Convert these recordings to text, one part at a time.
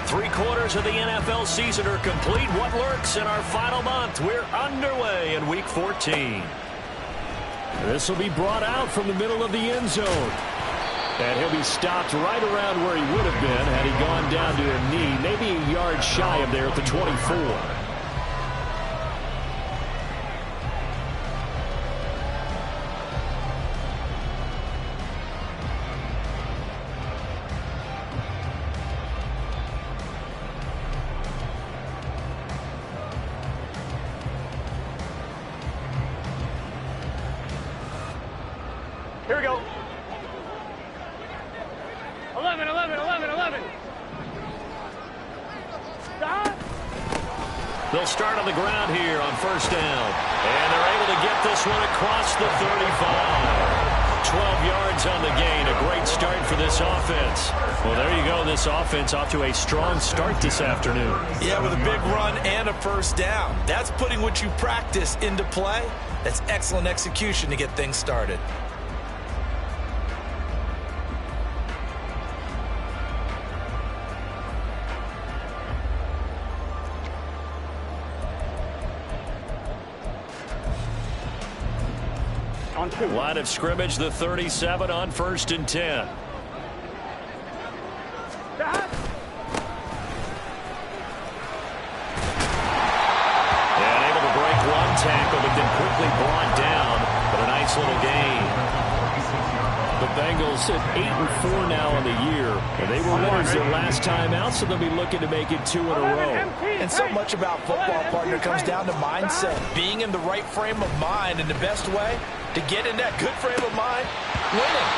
3/4 of the NFL season are complete. What lurks in our final month? We're underway in Week 14. This will be brought out from the middle of the end zone. And he'll be stopped right around where he would have been had he gone down to a knee, maybe a yard shy of there at the 24. Here we go. 11, 11, 11, 11. Stop. They'll start on the ground here on first down. And they're able to get this one across the 35. 12 yards on the gain. A great start for this offense. Well, there you go. This offense off to a strong start this afternoon. Yeah, with a big run and a first down. That's putting what you practice into play. That's excellent execution to get things started. Line of scrimmage, the 37 on 1st and 10. And able to break one tackle, but then quickly brought down. But a nice little gain. The Bengals sit 8-4 now on the year. And they were winners their last time out, so they'll be looking to make it 2 in a row. And so much about football, partner, comes down to mindset. Being in the right frame of mind, and the best way to get in that good frame of mind, winning.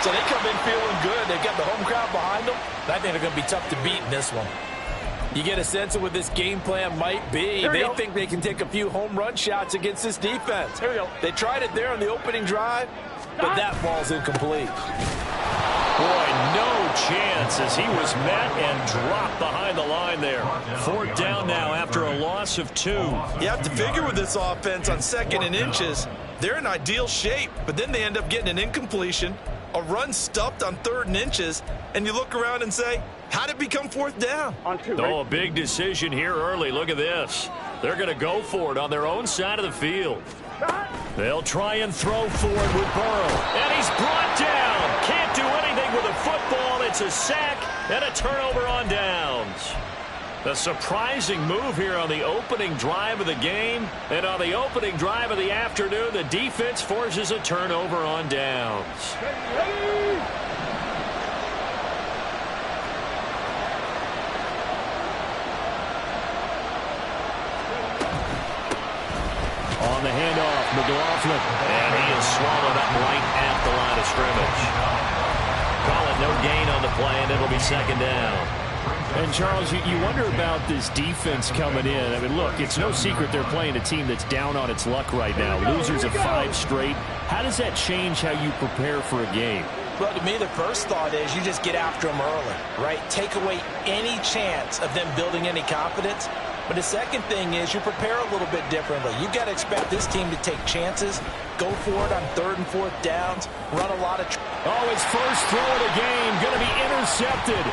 So they come in feeling good. They've got the home crowd behind them. I think they're going to be tough to beat in this one. You get a sense of what this game plan might be. They think they can take a few home run shots against this defense. They tried it there on the opening drive, but that ball's incomplete. Boy, no chance as he was met and dropped behind the line there. 4th down now after a loss of 2. You have to figure with this offense on 2nd and inches, they're in ideal shape, but then they end up getting an incompletion, a run stuffed on 3rd and inches, and you look around and say, how did it become 4th down? Oh, a big decision here early. Look at this. They're going to go for it on their own side of the field. They'll try and throw forward with Burrow. And he's brought down. Can't do anything with a football. It's a sack and a turnover on downs. A surprising move here on the opening drive of the game. And on the opening drive of the afternoon, the defense forces a turnover on downs. On the handoff, McLaughlin. And he is swallowed up right at the line of scrimmage. Call it no gain on the play, and it'll be 2nd down. And, Charles, you wonder about this defense coming in. I mean, look, it's no secret they're playing a team that's down on its luck right now. Losers of 5 straight. How does that change how you prepare for a game? Well, to me, the first thought is you just get after them early, right? Take away any chance of them building any confidence. But the second thing is you prepare a little bit differently. You've got to expect this team to take chances, go for it on 3rd and 4th downs, run a lot of... His first throw of the game going to be intercepted.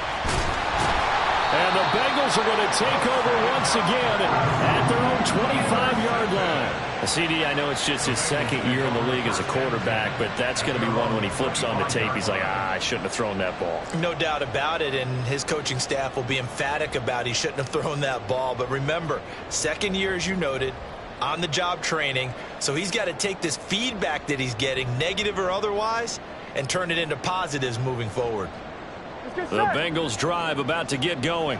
And the Bengals are going to take over once again at their own 25-yard line. CD, I know it's just his 2nd year in the league as a quarterback, but that's going to be one when he flips on the tape. He's like, I shouldn't have thrown that ball. No doubt about it, and his coaching staff will be emphatic about he shouldn't have thrown that ball. But remember, 2nd year, as you noted, on-the-job training, so he's got to take this feedback that he's getting, negative or otherwise, and turn it into positives moving forward. The Bengals drive about to get going.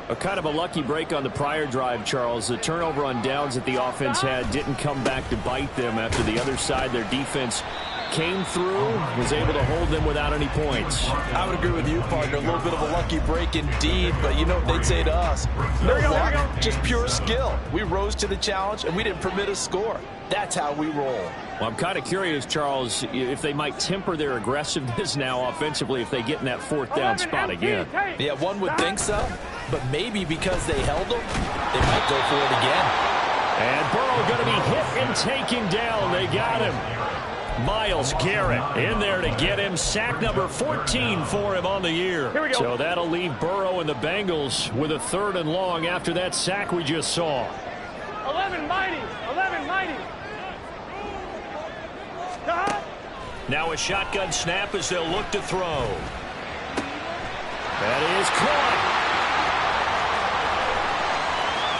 A kind of a lucky break on the prior drive, Charles. The turnover on downs that the offense had didn't come back to bite them after the other side. Their defense came through, was able to hold them without any points. I would agree with you, partner. A little bit of a lucky break indeed, but you know what they'd say to us? No luck, just pure skill. We rose to the challenge, and we didn't permit a score. That's how we roll. Well, I'm kind of curious, Charles, if they might temper their aggressiveness now offensively if they get in that 4th down spot again. Yeah, one would think so, but maybe because they held them, they might go for it again. And Burrow going to be hit and taken down. They got him. Myles Garrett in there to get him. Sack number 14 for him on the year. Here we go. So that'll leave Burrow and the Bengals with a 3rd and long after that sack we just saw. 11 mighty. 11 mighty. Stop. Now a shotgun snap as they'll look to throw. That is caught.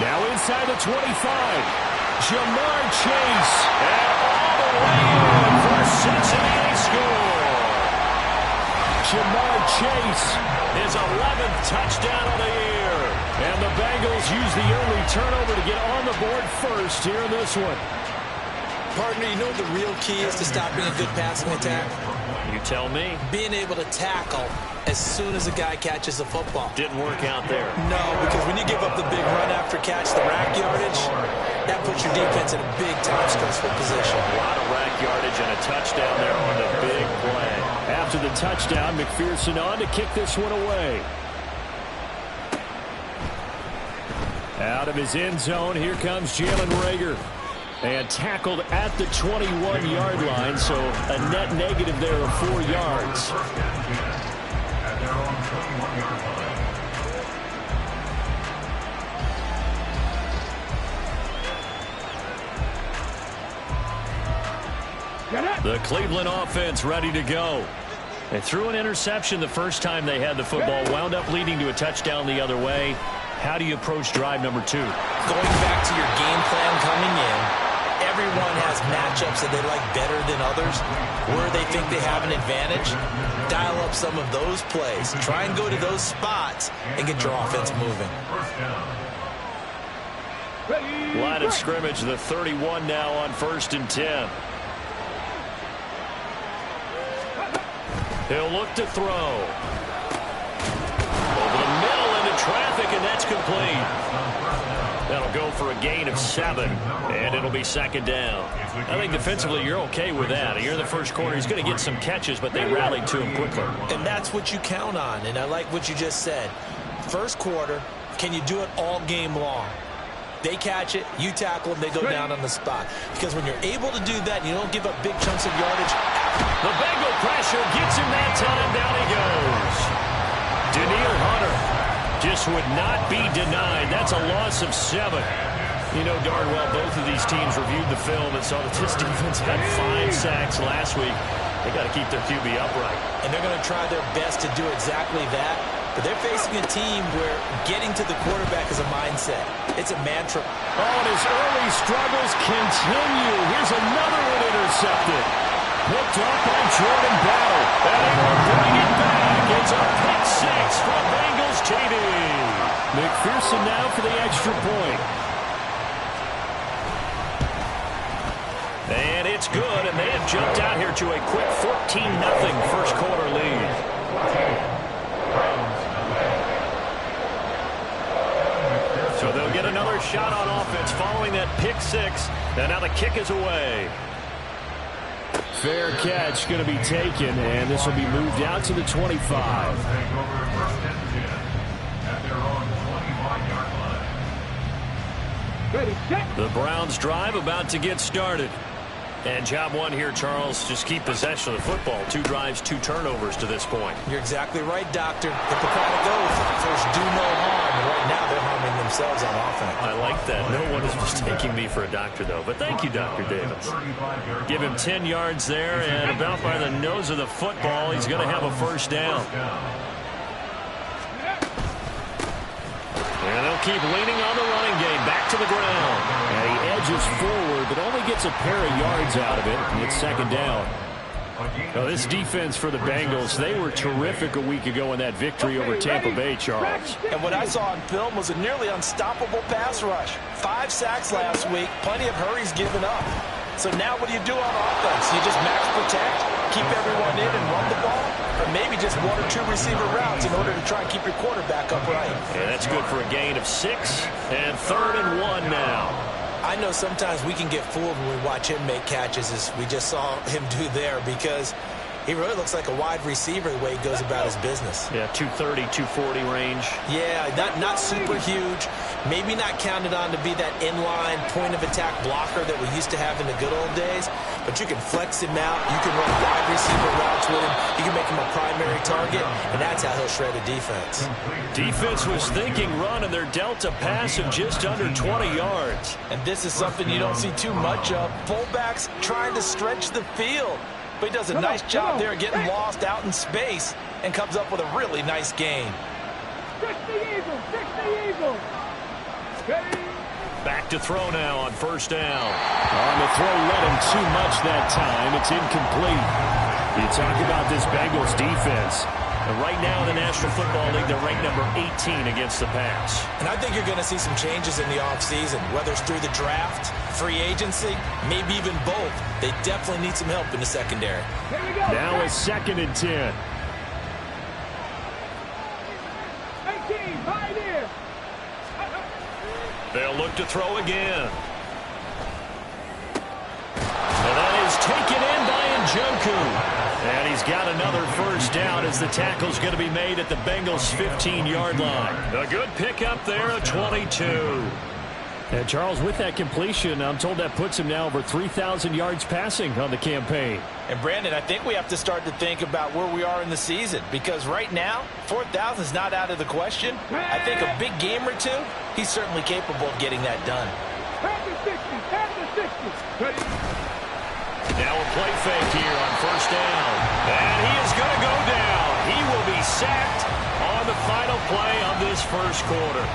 Now inside the 25. Ja'Marr Chase. And all the way in for Cincinnati score. Ja'Marr Chase, his 11th touchdown of the year. And the Bengals use the early turnover to get on the board first here in this one. Partner, you know what the real key is to stopping a good passing attack? You tell me. Being able to tackle as soon as a guy catches the football. Didn't work out there. No, because when you give up the big run after catch, the rack yardage, that puts your defense in a big-time stressful position. A lot of rack yardage and a touchdown there on the big play. After the touchdown, McPherson on to kick this one away. Out of his end zone, here comes Jalen Reagor. And tackled at the 21-yard line, so a net negative there of 4 yards. The Cleveland offense ready to go. They threw an interception the first time they had the football, wound up leading to a touchdown the other way. How do you approach drive number 2? Going back to your game plan coming in, everyone has matchups that they like better than others, where they think they have an advantage. Dial up some of those plays. Try and go to those spots and get your offense moving. Line of scrimmage, the 31 now on 1st and 10. He'll look to throw. Over the middle into traffic, and that's complete. That'll go for a gain of 7, and it'll be 2nd down. I think defensively you're okay with that. You're in the first quarter. He's going to get some catches, but they rallied to him quickly. And that's what you count on, and I like what you just said. First quarter, can you do it all game long? They catch it, you tackle them, they go down on the spot. Because when you're able to do that, you don't give up big chunks of yardage. The Bengal pressure gets him that time. Down he goes. Danielle Hunter just would not be denied. That's a loss of 7. You know darn well both of these teams reviewed the film and saw that this defense had 5 sacks last week. They got to keep their QB upright. And they're going to try their best to do exactly that. But they're facing a team where getting to the quarterback is a mindset. It's a mantra. Oh, and his early struggles continue. Here's another one intercepted. Picked up by Jordan Battle. And he will bring it back. It's a pick 6 from Bengals TD. McPherson now for the extra point. And it's good, and they have jumped out here to a quick 14-0 first quarter lead. So they'll get another shot on offense following that pick 6. And now the kick is away. Fair catch going to be taken, and this will be moved out to the 25. The Browns drive about to get started. And job 1 here, Charles, just keep possession of the football. 2 drives, 2 turnovers to this point. You're exactly right, Doctor. Hippocratic oath. First, do no harm. And right now, they're harming themselves on offense. I like that. No one is mistaking me for a doctor, though. But thank you, Dr. Davis. Give him 10 yards there, and about by the nose of the football, he's going to have a first down. And they'll keep leaning on the running game. Back to the ground. And he edges forward, but only gets a pair of yards out of it. And it's 2nd down. Now, this defense for the Bengals, they were terrific a week ago in that victory over Tampa Bay, Charles. And what I saw on film was a nearly unstoppable pass rush. 5 sacks last week, plenty of hurries given up. So now what do you do on offense? You just max protect, keep everyone in and run the ball? Or maybe just 1 or 2 receiver routes in order to try and keep your quarterback upright? And that's good for a gain of 6. And 3rd and 1 now. I know sometimes we can get fooled when we watch him make catches, as we just saw him do there, because He really looks like a wide receiver the way he goes about his business. Yeah, 230, 240 range. Yeah, not super huge. Maybe not counted on to be that inline point-of-attack blocker that we used to have in the good old days. But you can flex him out. You can run wide receiver routes with him. You can make him a primary target, and that's how he'll shred a defense. Defense was thinking run, and they're dealt a pass of just under 20 yards. And this is something you don't see too much of. Fullbacks trying to stretch the field. But he does a nice job there getting lost out in space and comes up with a really nice gain. Fix the Eagles! Fix the Eagles! Back to throw now on first down. On the throw, led him too much that time. It's incomplete. You talk about this Bengals defense. And right now in the National Football League, they're ranked number 18 against the pass. And I think you're going to see some changes in the offseason, whether it's through the draft, free agency, maybe even both. They definitely need some help in the secondary. Here we go. Now a 2nd and 10. 18, right here. They'll look to throw again. And that is taken in by Njoku. And he's got another first down as the tackle's going to be made at the Bengals' 15-yard line. A good pickup there of 22. And Charles, with that completion, I'm told that puts him now over 3,000 yards passing on the campaign. And Brandon, I think we have to start to think about where we are in the season, because right now, 4,000 is not out of the question. I think a big game or two, he's certainly capable of getting that done. Pass the 60, pass the 60. Ready? Now a play fake here on first down. And he is going to go down. He will be sacked on the final play of this first quarter.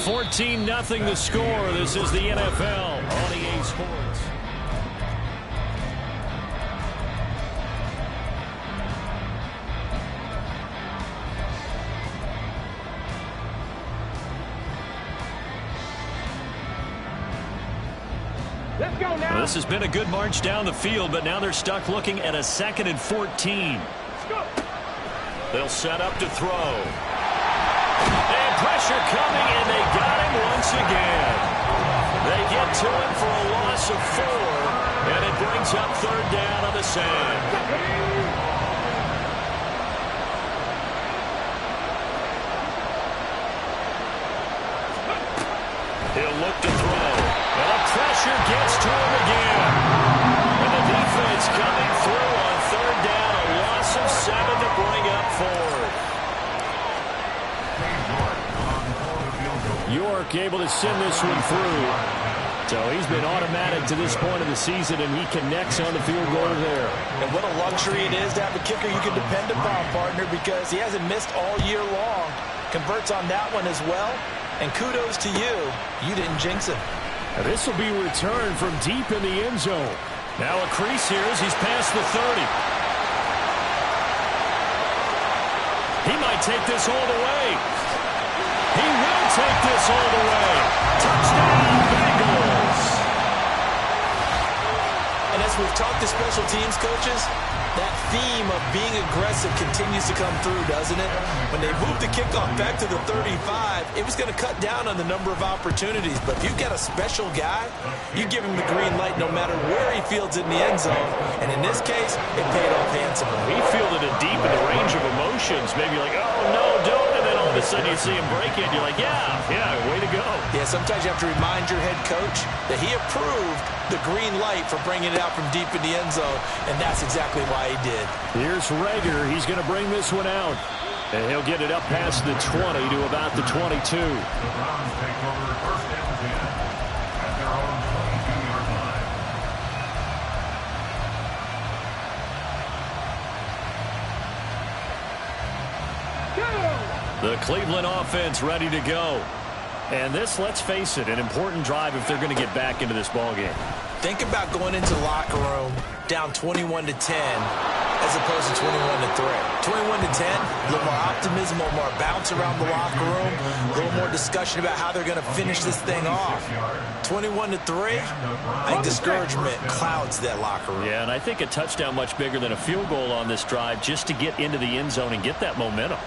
$14-0 the score. This is the NFL on EA Sports. Let's go now. Well, this has been a good march down the field, but now they're stuck looking at a 2nd and 14. Let's go. They'll set up to throw. And pressure coming, and they got him once again. They get to him for a loss of 4, and it brings up 3rd down on the sand. He'll look to throw. And the pressure gets to him again. And the defense coming through on 3rd down. A loss of 7 to bring up 4th. York able to send this one through. So he's been automatic to this point of the season, and he connects on the field goal there. And what a luxury it is to have a kicker you can depend upon, partner, because he hasn't missed all year long. Converts on that one as well. And kudos to you. You didn't jinx him. Now this will be returned from deep in the end zone. Now a crease here as he's past the 30. He might take this all the way. He will take this all the way. Touchdown, Bengals. And as we've talked to special teams coaches, that theme of being aggressive continues to come through, doesn't it? When they moved the kickoff back to the 35, it was going to cut down on the number of opportunities. But if you've got a special guy, you give him the green light no matter where he fields in the end zone. And in this case, it paid off handsomely. He fielded it deep in the range of emotions. Maybe like, oh, no, don't. And then all of a sudden you see him break it. You're like, yeah, way to go. Yeah, sometimes you have to remind your head coach that he approved the green light for bringing it out from deep in the end zone. And that's exactly why he did. Here's Reagor. He's going to bring this one out. And he'll get it up past the 20 to about the 22. The Cleveland offense ready to go. And this, let's face it, an important drive if they're going to get back into this ballgame. Think about going into the locker room down 21-10 as opposed to 21-3. 21-10, a little more optimism, a little more bounce around the locker room, a little more discussion about how they're going to finish this thing off. 21-3, I think discouragement clouds that locker room. Yeah, and I think a touchdown much bigger than a field goal on this drive just to get into the end zone and get that momentum.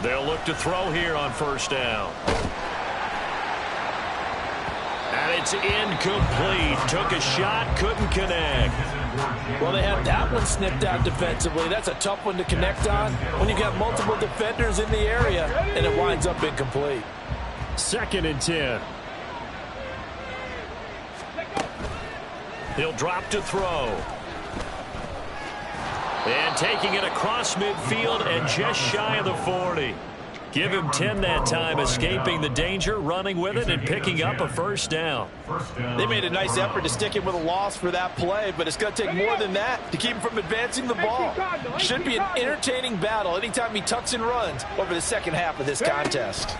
They'll look to throw here on first down. And it's incomplete. Took a shot, couldn't connect. Well, they had that one snipped out defensively. That's a tough one to connect on when you got multiple defenders in the area, and it winds up incomplete. 2nd and 10. He'll drop to throw. And taking it across midfield and just shy of the 40. Give him 10 that time, escaping the danger, running with it, and picking up a first down. They made a nice effort to stick him with a loss for that play, but it's going to take more than that to keep him from advancing the ball. Should be an entertaining battle anytime he tucks and runs over the second half of this contest.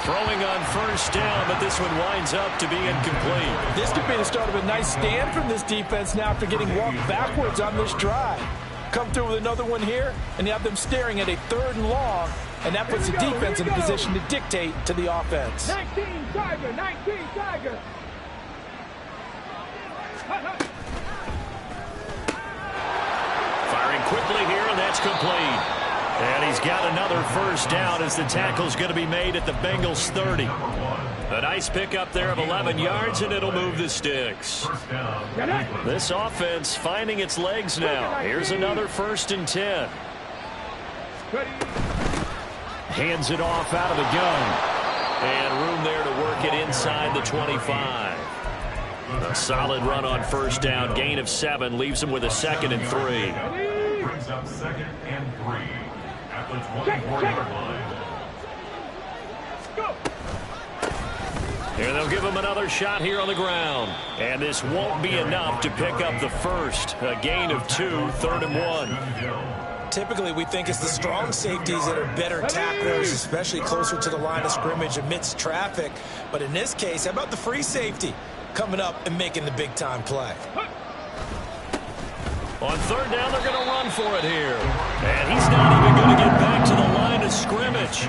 Throwing on first down, but this one winds up to be incomplete. This could be the start of a nice stand from this defense now after getting walked backwards on this drive. Come through with another one here, and you have them staring at a 3rd and long, and that puts the defense in a position to dictate to the offense. 19 Tiger, 19 Tiger. Firing quickly here, and that's complete. And he's got another first down as the tackle's going to be made at the Bengals 30. A nice pickup there of 11 yards, and it'll move the sticks. This offense finding its legs now. Here's another 1st and 10. Hands it off out of the gun. And room there to work it inside the 25. A solid run on first down. Gain of 7 leaves him with a 2nd and 3. Brings up 2nd and 3 at the 24-yard line. And they'll give him another shot here on the ground. And this won't be enough to pick up the first. A gain of 2, 3rd and 1. Typically, we think it's the strong safeties that are better tacklers, especially closer to the line of scrimmage amidst traffic. But in this case, how about the free safety coming up and making the big-time play? On 3rd down, they're going to run for it here. And he's not even going to get back to the line of scrimmage.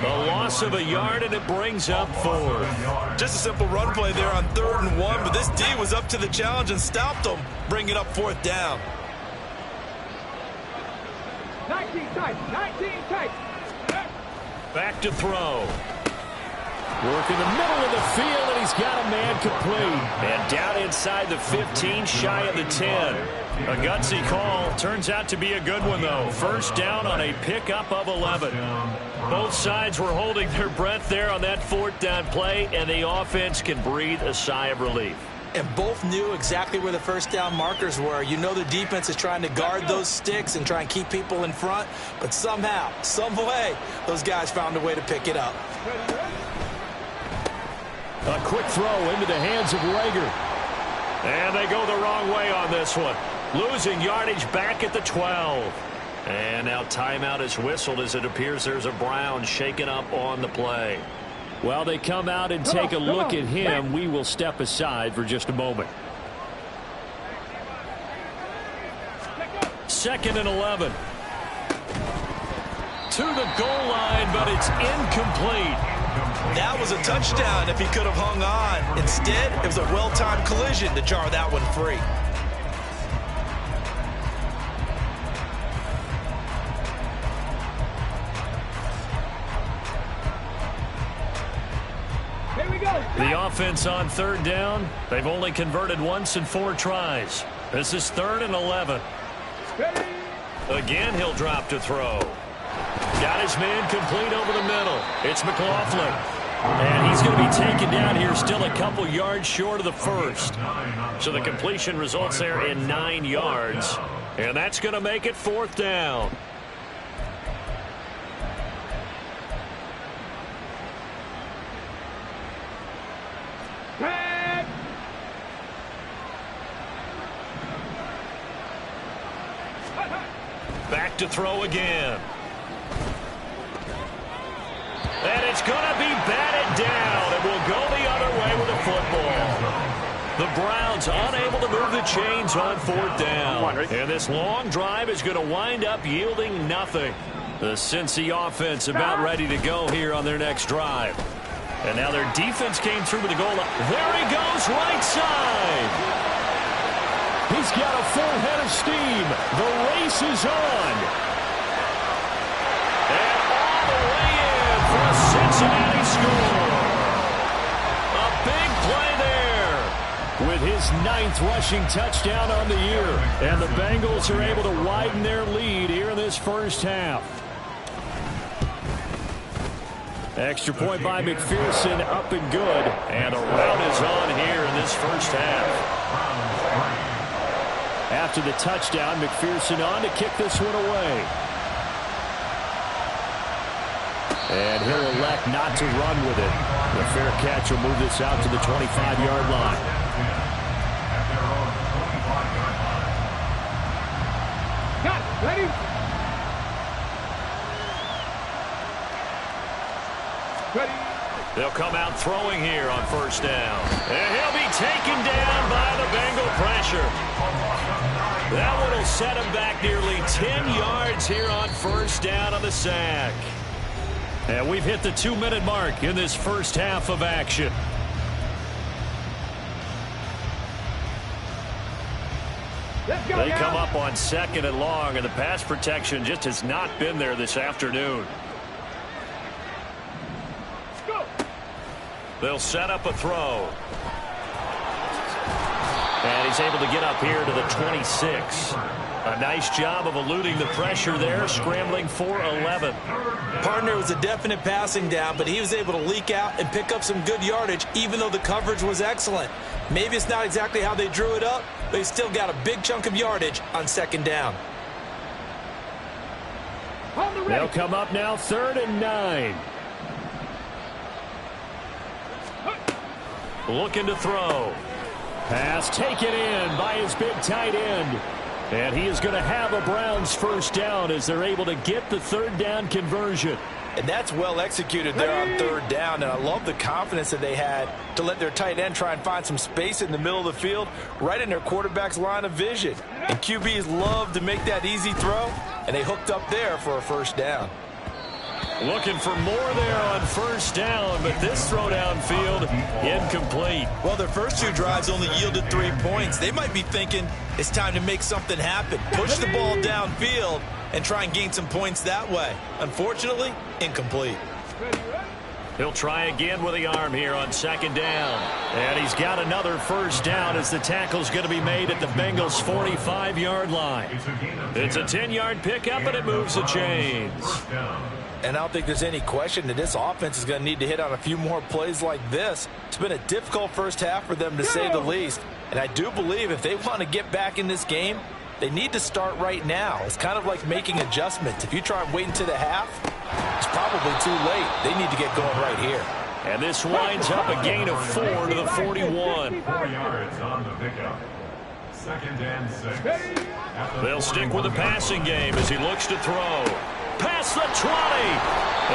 A loss of a yard, and it brings up 4th. Just a simple run play there on 3rd and 1, but this D was up to the challenge and stopped them, bringing up 4th down. 19 tight, 19 tight. Back to throw. Work in the middle of the field, and he's got a man complete. And down inside the 15, shy of the 10. A gutsy call. Turns out to be a good one, though. First down on a pickup of 11. Both sides were holding their breath there on that 4th down play, and the offense can breathe a sigh of relief. And both knew exactly where the first down markers were. You know the defense is trying to guard those sticks and try and keep people in front, but somehow, some way, those guys found a way to pick it up. A quick throw into the hands of Rager. And they go the wrong way on this one. Losing yardage back at the 12. And now timeout is whistled as it appears there's a Brown shaken up on the play. While they come out and take a look at him, we will step aside for just a moment. 2nd and 11. To the goal line, but it's incomplete. That was a touchdown if he could have hung on. Instead, it was a well-timed collision to jar that one free. Here we go. The offense on 3rd down, they've only converted once in 4 tries. This is 3rd and 11. Ready. Again, he'll drop to throw. Got his man complete over the middle. It's McLaughlin. And he's going to be taken down here still a couple yards short of the first. So the completion results there in 9 yards. And that's going to make it 4th down. Red. Back to throw again. And it's going to be batted down. It will go the other way with the football. The Browns unable to move the chains on 4th down. And this long drive is going to wind up yielding nothing. The Cincy offense about ready to go here on their next drive. And now their defense came through with the goal. There he goes, right side. He's got a full head of steam. The race is on. And all the way in for a Cincinnati score. A big play there. With his 9th rushing touchdown on the year. And the Bengals are able to widen their lead here in this first half. Extra point by McPherson, up and good. And a rout is on here in this first half. After the touchdown, McPherson on to kick this one away. And he'll elect not to run with it. The fair catch will move this out to the 25-yard line. Got it. Ready? Ready? They'll come out throwing here on first down. And he'll be taken down by the Bengal pressure. That one will set him back nearly 10 yards here on first down on the sack. And we've hit the 2-minute mark in this first half of action. Let's go They now. come up on 2nd and long, and the pass protection just has not been there this afternoon. Go. They'll set up a throw. And he's able to get up here to the 26. A nice job of eluding the pressure there, scrambling for 11. Partner was a definite passing down, but he was able to leak out and pick up some good yardage, even though the coverage was excellent. Maybe it's not exactly how they drew it up, but he still got a big chunk of yardage on 2nd down. On the ready. They'll come up now 3rd and 9. Looking to throw. Pass taken in by his big tight end. And he is going to have a Browns first down as they're able to get the 3rd down conversion. And that's well executed there on 3rd down. And I love the confidence that they had to let their tight end try and find some space in the middle of the field, right in their quarterback's line of vision. And QBs love to make that easy throw, and they hooked up there for a first down. Looking for more there on first down, but this throw downfield incomplete. Well, their first 2 drives only yielded 3 points. They might be thinking it's time to make something happen. Push the ball downfield and try and gain some points that way. Unfortunately, incomplete. He'll try again with the arm here on 2nd down. And he's got another first down as the tackle's going to be made at the Bengals' 45-yard line. It's a 10-yard pickup, and it moves the chains. And I don't think there's any question that this offense is going to need to hit on a few more plays like this. It's been a difficult first half for them, to say the least. And I do believe if they want to get back in this game, they need to start right now. It's kind of like making adjustments. If you try and wait until the half, it's probably too late. They need to get going right here. And this winds up a gain of 4 to the 41. 4 yards on the pickup. 2nd and 6. They'll stick with the passing game as he looks to throw. Past the 20.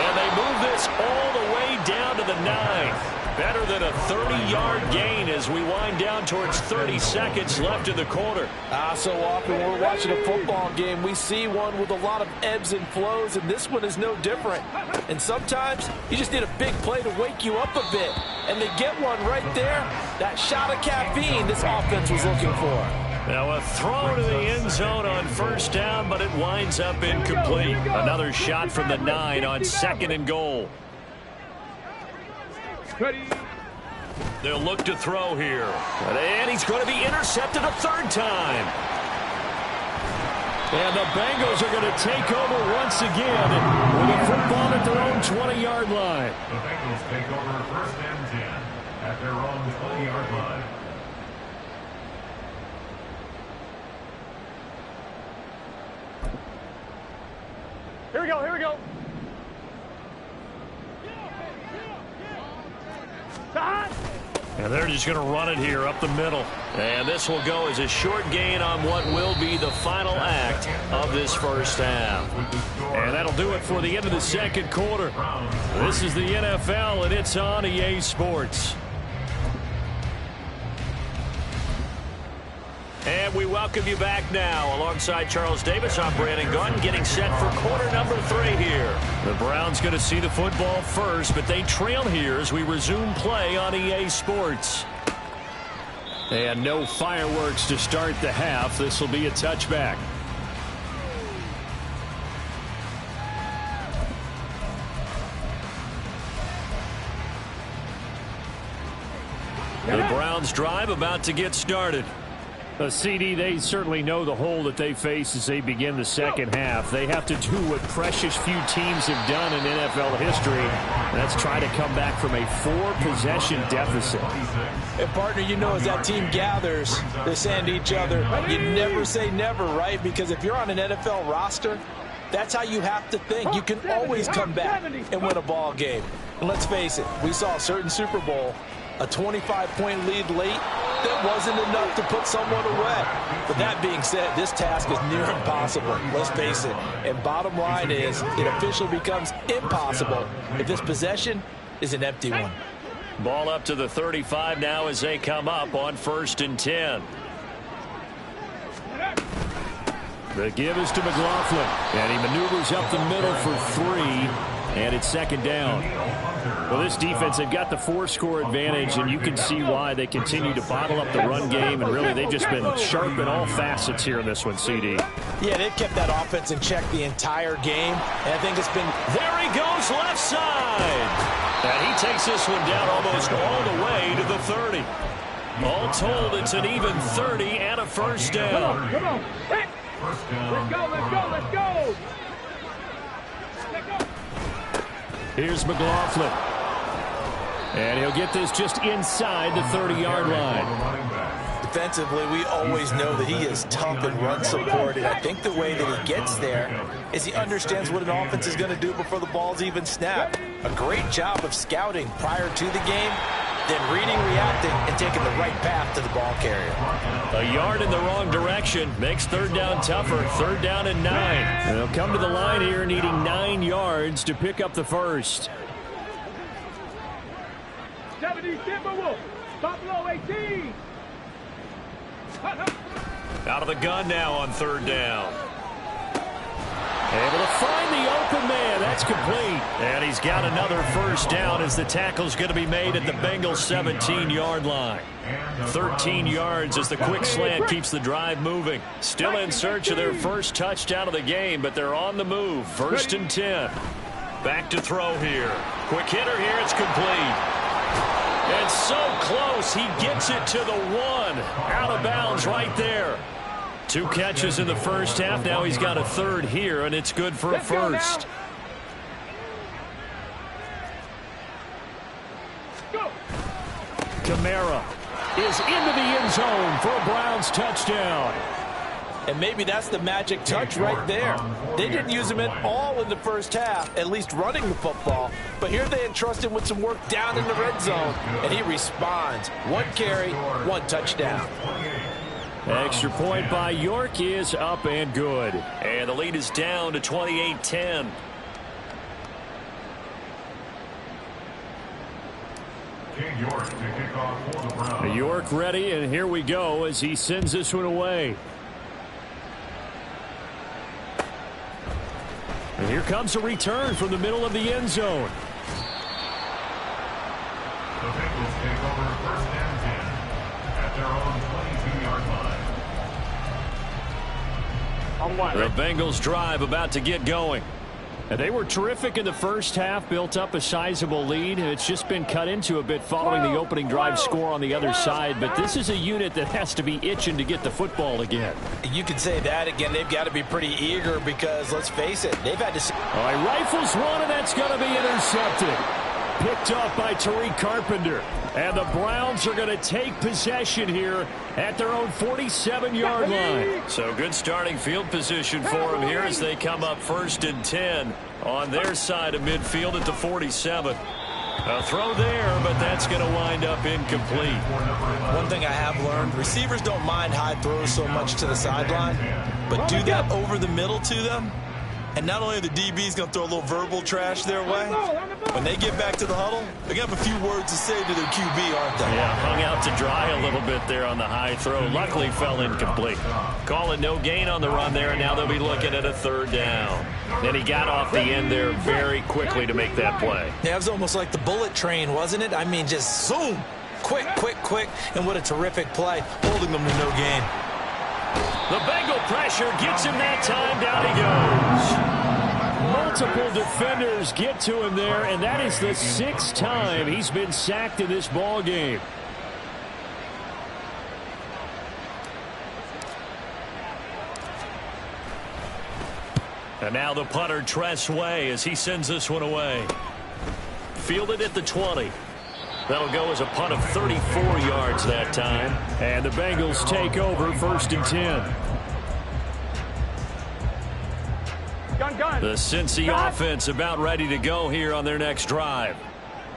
And they move this all the way down to the 9. Better than a 30-yard gain as we wind down towards 30 seconds left in the quarter. So often when we're watching a football game, we see one with a lot of ebbs and flows, and this one is no different. And sometimes you just need a big play to wake you up a bit. And they get one right there. That shot of caffeine this offense was looking for. Now a throw to the end zone on first down, but it winds up incomplete. Another shot from the 9 on 2nd and goal. Ready. They'll look to throw here. And he's going to be intercepted a 3rd time. And the Bengals are going to take over once again with a football at their own 20-yard line. The Bengals take over 1st and 10 at their own 20-yard line. Here we go. Here we go. And they're just going to run it here up the middle. And this will go as a short gain on what will be the final act of this first half. And that'll do it for the end of the 2nd quarter. This is the NFL, and it's on EA Sports. And we welcome you back now. Alongside Charles Davis, I'm Brandon Gunn, getting set for quarter number 3 here. The Browns going to see the football first, but they trail here as we resume play on EA Sports. And no fireworks to start the half. This will be a touchback. The Browns drive about to get started. CD, they certainly know the hole that they face as they begin the second half. They have to do what precious few teams have done in NFL history, and that's try to come back from a 4-possession deficit. And, partner, you know, as that team gathers, they're saying to each other, you never say never, right? Because if you're on an NFL roster, that's how you have to think. You can always come back and win a ball game. And let's face it, we saw a certain Super Bowl, a 25-point lead late, that wasn't enough to put someone away. But that being said, this task is near impossible. Let's face it. And bottom line is, it officially becomes impossible if this possession is an empty one. Ball up to the 35 now as they come up on 1st and 10. The give is to McLaughlin, and he maneuvers up the middle for 3, and it's 2nd down. Well, this defense, they've got the 4-score advantage, and you can see why they continue to bottle up the run game, and really they've just been sharp in all facets here in this one, CD. Yeah, they've kept that offense in check the entire game, and I think it's been... There he goes, left side. And he takes this one down almost all the way to the 30. All told, it's an even 30 and a 1st down. Come on. Hey. Let's go, let's go, let's go. Here's McLaughlin. And he'll get this just inside the 30-yard line. Defensively, we always know that he is tough in run support, and I think the way that he gets there is he understands what an offense is going to do before the ball's even snapped. A great job of scouting prior to the game, then reading, reacting, and taking the right path to the ball carrier. A yard in the wrong direction makes 3rd down tougher. 3rd down and 9. And they'll come to the line here needing 9 yards to pick up the first. 70 Timberwolves. Buffalo 18. Out of the gun now on 3rd down. Able to find the open man. That's complete. And he's got another 1st down as the tackle's going to be made at the Bengals 17-yard line. 13 yards as the quick slant keeps the drive moving. Still in search of their first touchdown of the game, but they're on the move. 1st and 10. Back to throw here. Quick hitter here. It's complete. And so close. He gets it to the 1. Out of bounds right there. 2 catches in the first half. Now he's got a 3rd here, and it's good for a 1st. Kamara is into the end zone for a Browns touchdown. And maybe that's the magic touch right there. They didn't use him at all in the first half, at least running the football. But here they entrust him with some work down in the red zone, and he responds. 1 carry, 1 touchdown. Extra point by York is up and good. And the lead is down to 28-10. King York to kick off for the Browns. York ready, and here we go as he sends this one away. And here comes a return from the middle of the end zone. The Bengals take over 1st and 10 at their own 22-yard line. The Bengals drive about to get going. And they were terrific in the first half, built up a sizable lead, and it's just been cut into a bit following the opening drive score on the other side. But this is a unit that has to be itching to get the football again. You could say that again. They've got to be pretty eager because, let's face it, they've had to... All right, rifles one, and that's going to be intercepted. Picked off by Tariq Carpenter. And the Browns are going to take possession here at their own 47-yard line. So good starting field position for them here as they come up 1st and 10 on their side of midfield at the 47. A throw there, but that's going to wind up incomplete. One thing I have learned, receivers don't mind high throws so much to the sideline, but do that over the middle to them. And not only are the DBs going to throw a little verbal trash their way, when they get back to the huddle, they're going to have a few words to say to their QB, aren't they? Yeah, hung out to dry a little bit there on the high throw. Luckily fell incomplete. Call it no gain on the run there, and now they'll be looking at a 3rd down. And he got off the end there very quickly to make that play. Yeah, it was almost like the bullet train, wasn't it? I mean, just zoom, quick, quick, quick, and what a terrific play, holding them to no gain. The Bengal pressure gets him that time. Down he goes. Multiple defenders get to him there, and that is the 6th time he's been sacked in this ball game. And now the punter, Tress Way, as he sends this one away. Fielded at the 20. That'll go as a punt of 34 yards that time. And the Bengals take over 1st and 10. The Cincy offense about ready to go here on their next drive.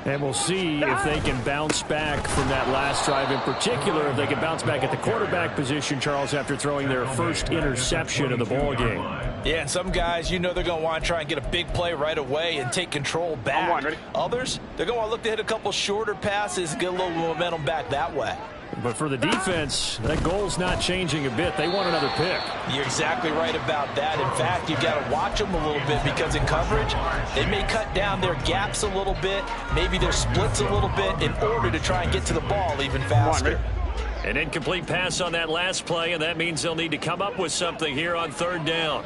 And we'll see if they can bounce back from that last drive, in particular, if they can bounce back at the quarterback position, Charles, after throwing their first interception of the ball game. Yeah, and some guys, you know they're going to want to try and get a big play right away and take control back. Others, they're going to want to look to hit a couple shorter passes, get a little momentum back that way. But for the defense, that goal's not changing a bit. They want another pick. You're exactly right about that. In fact, you've got to watch them a little bit because in coverage, they may cut down their gaps a little bit, maybe their splits a little bit in order to try and get to the ball even faster. An incomplete pass on that last play, and that means they'll need to come up with something here on 3rd down.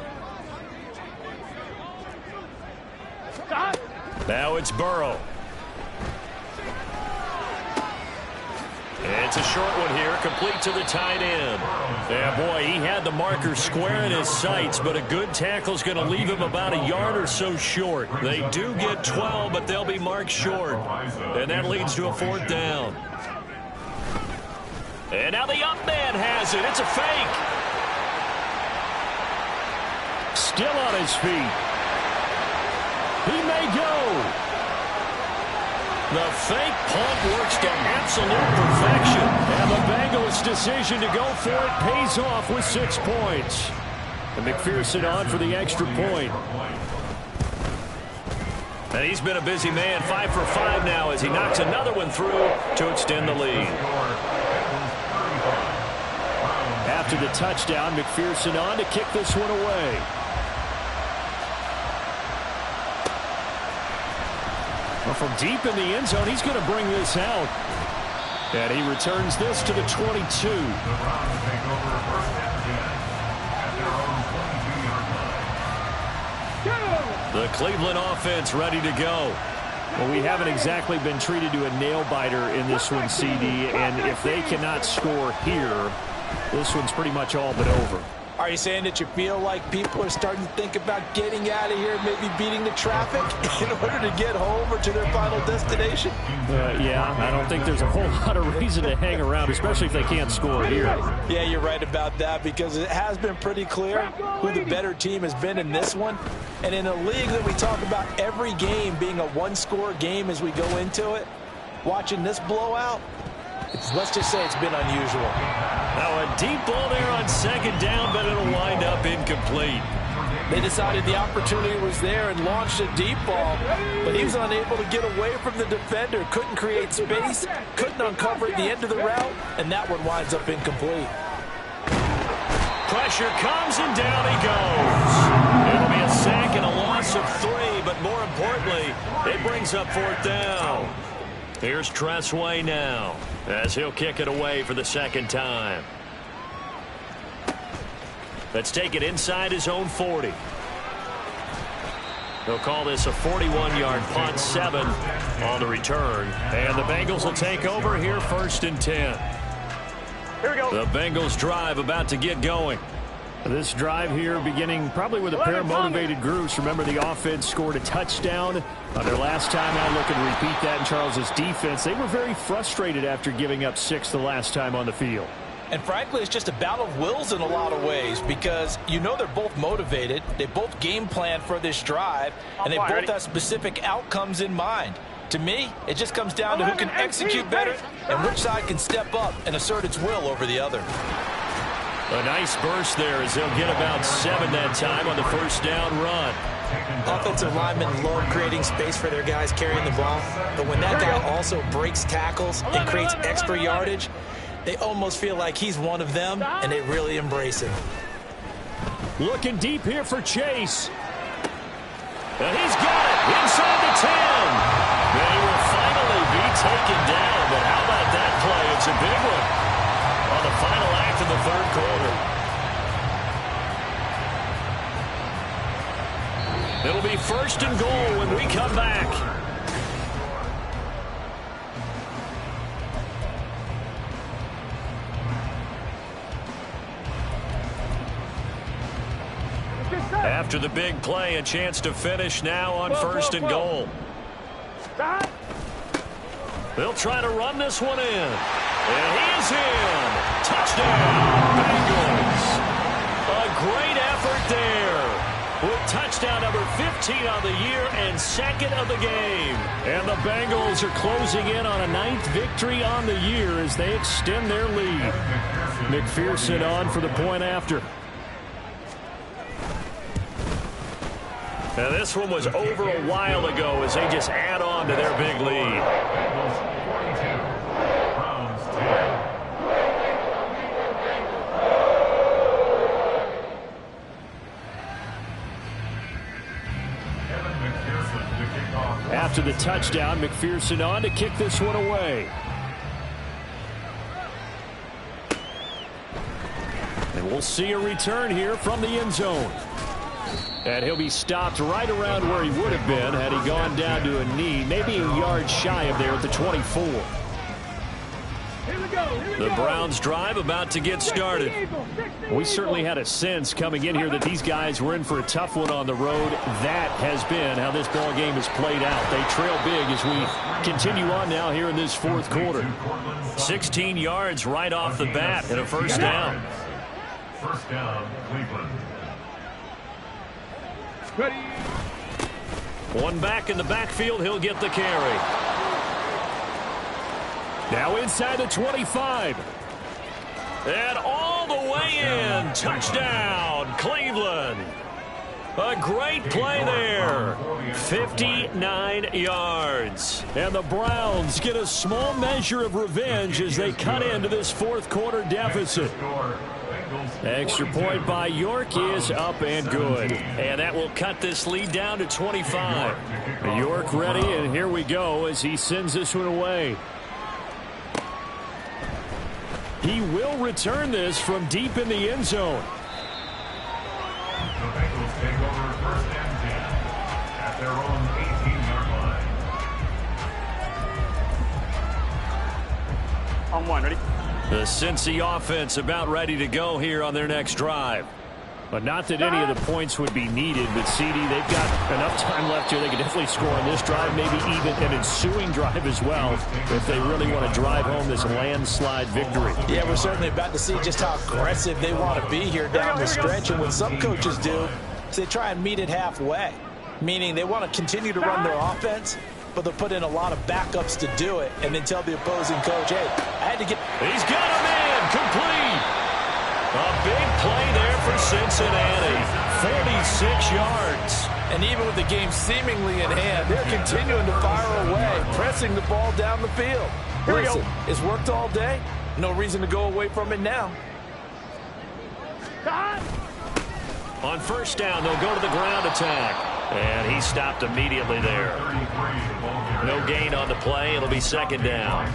Now it's Burrow. It's a short one here, complete to the tight end. Yeah, boy, he had the marker square in his sights, but a good tackle's going to leave him about a yard or so short. They do get 12, but they'll be marked short. And that leads to a 4th down. And now the up man has it. It's a fake. Still on his feet. He may go. The fake punt works to absolute perfection. And the Bengals' decision to go for it pays off with 6 points. And McPherson on for the extra point. And he's been a busy man, 5 for 5 now as he knocks another one through to extend the lead. After the touchdown, McPherson on to kick this one away. Well, from deep in the end zone, he's going to bring this out. And he returns this to the 22. The Cleveland offense ready to go. Well, we haven't exactly been treated to a nail-biter in this one, CD. And if they cannot score here, this one's pretty much all but over. Are you saying that you feel like people are starting to think about getting out of here, maybe beating the traffic in order to get home or to their final destination? Yeah, I don't think there's a whole lot of reason to hang around, especially if they can't score here. Yeah, you're right about that because it has been pretty clear who the better team has been in this one. And in a league that we talk about every game being a one-score game as we go into it, watching this blowout, let's just say it's been unusual. Now a deep ball there on 2nd down, but it'll wind up incomplete. They decided the opportunity was there and launched a deep ball, but he was unable to get away from the defender, couldn't create space, couldn't uncover at the end of the route, and that one winds up incomplete. Pressure comes and down he goes. It'll be a sack and a loss of 3, but more importantly, it brings up 4th down. Here's Tress Way now as he'll kick it away for the 2nd time. Let's take it inside his own 40. They'll call this a 41-yard punt, 7 on the return. And the Bengals will take over here 1st and 10. Here we go. The Bengals drive about to get going. This drive here beginning probably with a pair of motivated groups. Remember, the offense scored a touchdown on their last time out. Looking to repeat that in Charles's defense. They were very frustrated after giving up 6 the last time on the field. And frankly, it's just a battle of wills in a lot of ways because you know they're both motivated. They both game plan for this drive, and they both have specific outcomes in mind. To me, it just comes down to who can execute better and which side can step up and assert its will over the other. A nice burst there as they'll get about 7 that time on the 1st down run. Offensive linemen love creating space for their guys carrying the ball, but when that guy also breaks tackles and creates extra yardage, they almost feel like he's one of them, and they really embrace him. Looking deep here for Chase. And he's got it inside the 10. They will finally be taken down, but how about that play? It's a big one on the final act of the 3rd quarter. It'll be 1st and goal when we come back. Good After the big play, a chance to finish now on first and goal. They'll try to run this one in. And he is in. Touchdown, Bengals. A great effort there. With touchdown number 15 on the year and second of the game. And the Bengals are closing in on a 9th victory on the year as they extend their lead. McPherson on for the point after. Now this one was over a while ago as they just add on to their big lead. After the touchdown, McPherson on to kick this one away. And we'll see a return here from the end zone. And he'll be stopped right around where he would have been had he gone down to a knee, maybe a yard shy of there at the 24. The Browns drive about to get started. We certainly had a sense coming in here that these guys were in for a tough one on the road. That has been how this ball game has played out. They trail big as we continue on now here in this fourth quarter. 16 yards right off the bat and a first down. First down, Cleveland. Ready. One back in the backfield. He'll get the carry. Now inside the 25. And all the way in. Touchdown, Cleveland. A great play there. 59 yards. And the Browns get a small measure of revenge as they cut into this fourth quarter deficit. Extra point by York is up and good. And that will cut this lead down to 25. York ready, and here we go as he sends this one away. He will return this from deep in the end zone. The Bengals take over first and 10 at their own 18-yard line. On one, ready? The Cincy offense about ready to go here on their next drive. But not that any of the points would be needed, but CD, they've got enough time left here. They can definitely score on this drive, maybe even an ensuing drive as well, if they really want to drive home this landslide victory. Yeah, we're certainly about to see just how aggressive they want to be here down the stretch. And what some coaches do is they try and meet it halfway, meaning they want to continue to run their offense, but they'll put in a lot of backups to do it and then tell the opposing coach, hey, I had to get... He's got him in, complete. A big play there for Cincinnati. 46 yards. And even with the game seemingly in hand, they're continuing to fire away, pressing the ball down the field. Listen, it's worked all day. No reason to go away from it now. On first down, they'll go to the ground attack. And he stopped immediately there. No gain on the play. It'll be second down.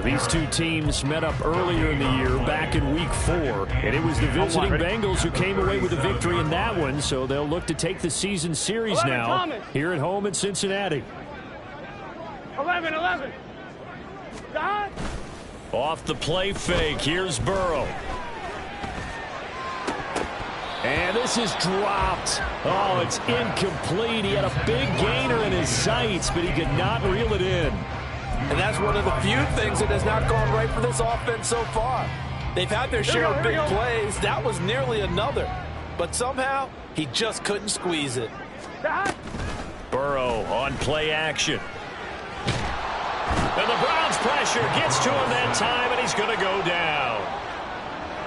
These two teams met up earlier in the year, back in Week 4. And it was the visiting Bengals who came away with the victory in that one. So they'll look to take the season series now here at home in Cincinnati. 11. Off the play fake. Here's Burrow. And this is dropped. Oh, it's incomplete. He had a big gainer in his sights, but he could not reel it in. And that's one of the few things that has not gone right for this offense so far. They've had their share of big plays. That was nearly another. But somehow, he just couldn't squeeze it. Burrow on play action. And the Browns pressure gets to him that time, and he's going to go down.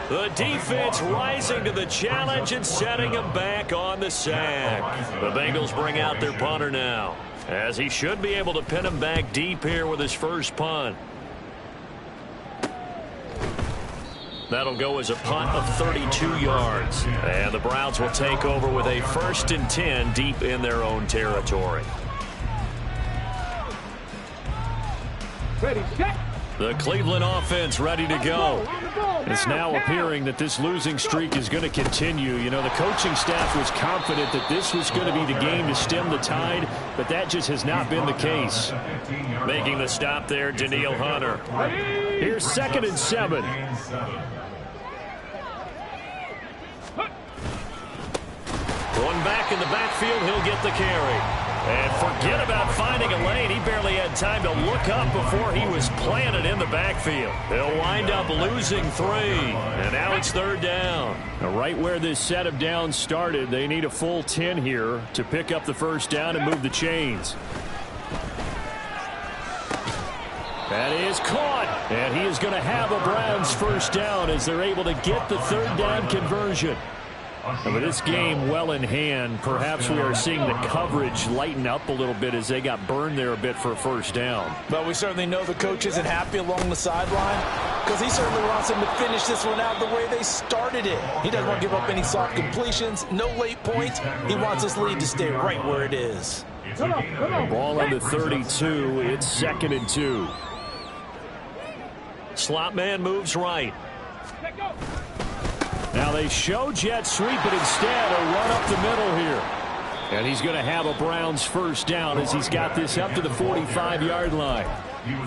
The defense rising to the challenge and setting him back on the sack. The Bengals bring out their punter now, as he should be able to pin him back deep here with his first punt. That'll go as a punt of 32 yards. And the Browns will take over with a 1st and 10 deep in their own territory. Ready, check. The Cleveland offense ready to go. It's now appearing that this losing streak is going to continue. You know, the coaching staff was confident that this was going to be the game to stem the tide, but that just has not been the case. Making the stop there, Danielle Hunter. Here's 2nd and 7. Going back in the backfield, he'll get the carry. And forget about finding a lane. He barely had time to look up before he was planted in the backfield. They'll wind up losing 3. And now it's 3rd down. Now, right where this set of downs started, they need a full 10 here to pick up the first down and move the chains. That is caught. And he is going to have a Browns first down as they're able to get the 3rd down conversion. And with this game well in hand, perhaps we are seeing the coverage lighten up a little bit as they got burned there a bit for a first down. But we certainly know the coach isn't happy along the sideline because he certainly wants them to finish this one out the way they started it. He doesn't want to give up any soft completions, no late points. He wants this lead to stay right where it is. Ball on the 32. It's 2nd and 2. Slot man moves right. Now they show jet sweep, but instead a run up the middle here. And he's going to have a Browns first down as he's got this up to the 45-yard line.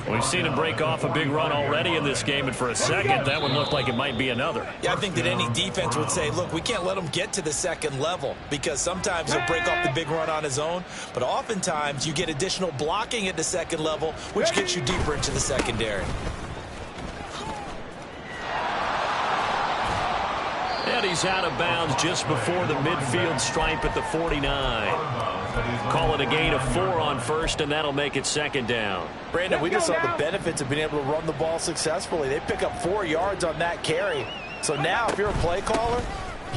We've seen him break off a big run already in this game, and for a second, that one looked like it might be another. Yeah, I think that any defense would say, look, we can't let him get to the second level because sometimes he'll break off the big run on his own, but oftentimes you get additional blocking at the second level, which gets you deeper into the secondary. And he's out of bounds just before the midfield stripe at the 49. Call it a gain of 4 on first, and that'll make it 2nd down. Brandon, we just saw the benefits of being able to run the ball successfully. They pick up 4 yards on that carry. So now if you're a play caller,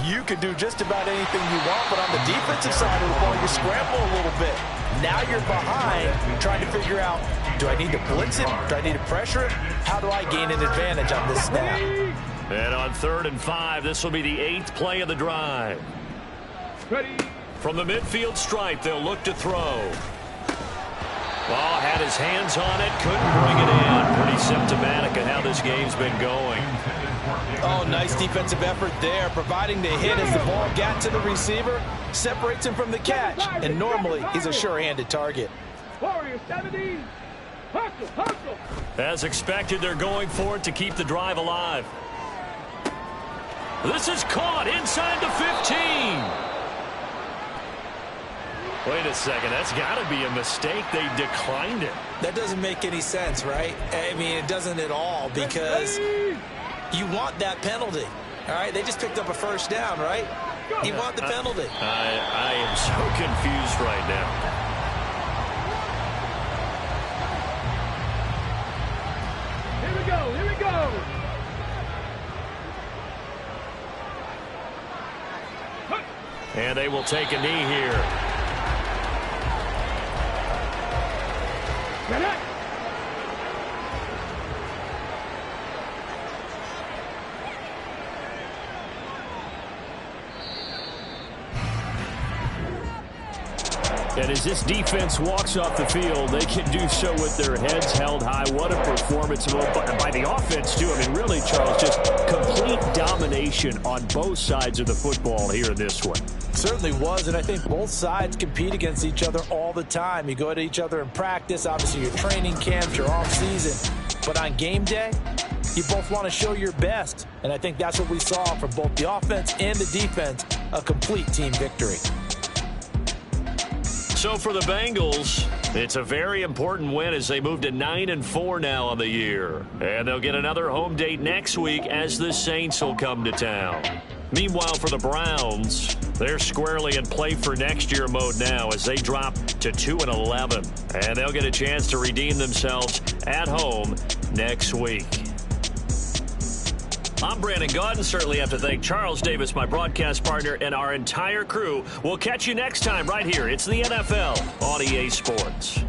you can do just about anything you want, but on the defensive side of the ball, you scramble a little bit. Now you're behind trying to figure out, do I need to blitz it? Do I need to pressure it? How do I gain an advantage on this snap? And on 3rd and 5, this will be the 8th play of the drive. Ready. From the midfield stripe, they'll look to throw. Ball had his hands on it, couldn't bring it in. Pretty symptomatic of how this game's been going. Oh, nice defensive effort there, providing the hit as the ball got to the receiver, separates him from the catch, and normally he's a sure-handed target. Warrior 70. Hustle, hustle. As expected, they're going for it to keep the drive alive. This is caught inside the 15. Wait a second, that's got to be a mistake. They declined it. That doesn't make any sense, right? I mean, it doesn't at all because you want that penalty. All right, they just picked up a first down, right? You want the penalty. I am so confused right now. Here we go, here we go. And they will take a knee here. Get it. And as this defense walks off the field, they can do so with their heads held high. What a performance by the offense, too. I mean, really, Charles, just complete domination on both sides of the football here in this one. Certainly was, and I think both sides compete against each other all the time. You go at each other in practice, obviously your training camps, your off-season. But on game day, you both want to show your best. And I think that's what we saw from both the offense and the defense, a complete team victory. So for the Bengals, it's a very important win as they move to 9-4 now on the year. And they'll get another home date next week as the Saints will come to town. Meanwhile, for the Browns, they're squarely in play for next year mode now as they drop to 2-11. And they'll get a chance to redeem themselves at home next week. I'm Brandon Gaudin. Certainly have to thank Charles Davis, my broadcast partner, and our entire crew. We'll catch you next time right here. It's the NFL on EA Sports.